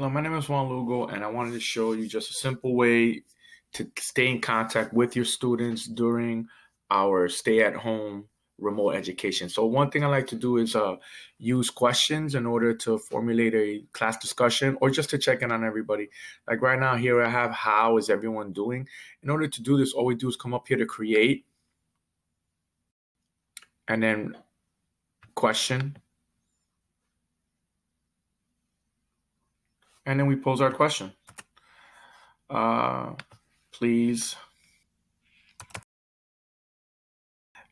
Hello, my name is Juan Lugo, and I wanted to show you just a simple way to stay in contact with your students during our stay-at-home remote education. So one thing I like to do is use questions in order to formulate a class discussion or just to check in on everybody. Like right now here I have how is everyone doing? In order to do this, all we do is come up here to create and then question. And then we pose our question. Please.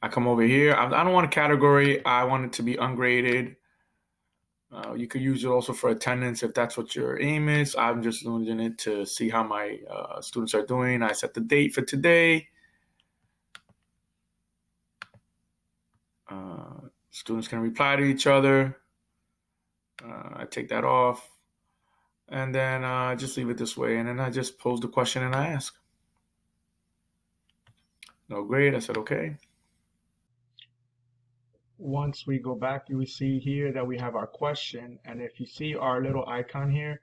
I come over here. I don't want a category. I want it to be ungraded. You could use it also for attendance if that's what your aim is. I'm just using it to see how my students are doing. I set the date for today. Students can reply to each other. I take that off. And then I just leave it this way. And then I just pose the question and I ask. No grade. I said, okay. Once we go back, you will see here that we have our question. And if you see our little icon here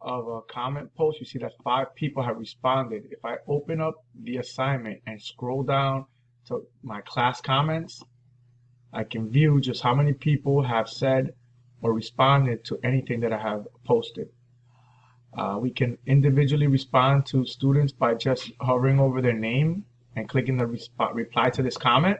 of a comment post, you see that 5 people have responded. If I open up the assignment and scroll down to my class comments, I can view just how many people have said or responded to anything that I have posted. We can individually respond to students by just hovering over their name and clicking the reply to this comment.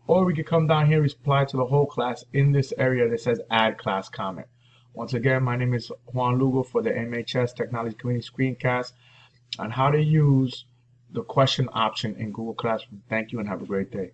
Or we could come down here, reply to the whole class in this area that says add class comment. Once again, my name is Juan Lugo for the MHS Technology Committee Screencast on how to use the question option in Google Classroom. Thank you and have a great day.